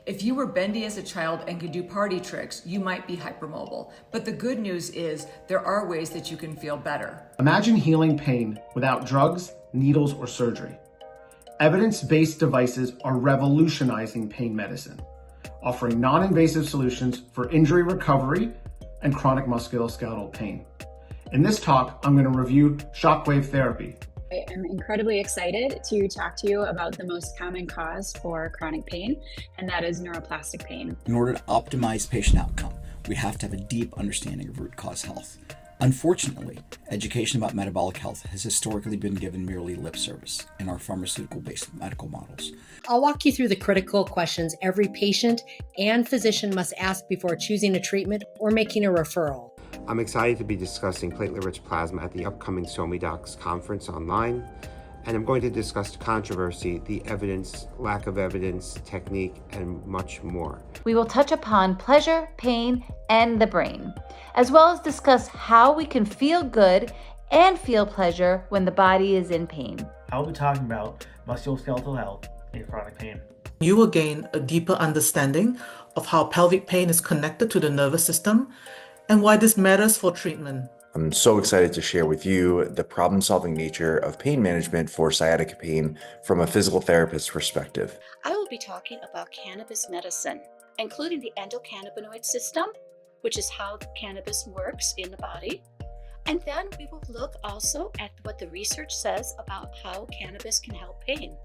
If you were bendy as a child and could do party tricks, you might be hypermobile. But the good news is there are ways that you can feel better. Imagine healing pain without drugs, needles, or surgery. Evidence-based devices are revolutionizing pain medicine, offering non-invasive solutions for injury recovery and chronic musculoskeletal pain. In this talk, I'm going to review shockwave therapy. I am incredibly excited to talk to you about the most common cause for chronic pain, and that is neuroplastic pain. In order to optimize patient outcome, we have to have a deep understanding of root cause health. Unfortunately, education about metabolic health has historically been given merely lip service in our pharmaceutical-based medical models. I'll walk you through the critical questions every patient and physician must ask before choosing a treatment or making a referral. I'm excited to be discussing platelet-rich plasma at the upcoming SoMe conference online, and I'm going to discuss the controversy, the evidence, lack of evidence, technique, and much more. We will touch upon pleasure, pain, and the brain, as well as discuss how we can feel good and feel pleasure when the body is in pain. I will be talking about musculoskeletal health and chronic pain. You will gain a deeper understanding of how pelvic pain is connected to the nervous system and why this matters for treatment. I'm so excited to share with you the problem-solving nature of pain management for sciatica pain from a physical therapist's perspective. I will be talking about cannabis medicine, including the endocannabinoid system, which is how cannabis works in the body. And then we will look also at what the research says about how cannabis can help pain.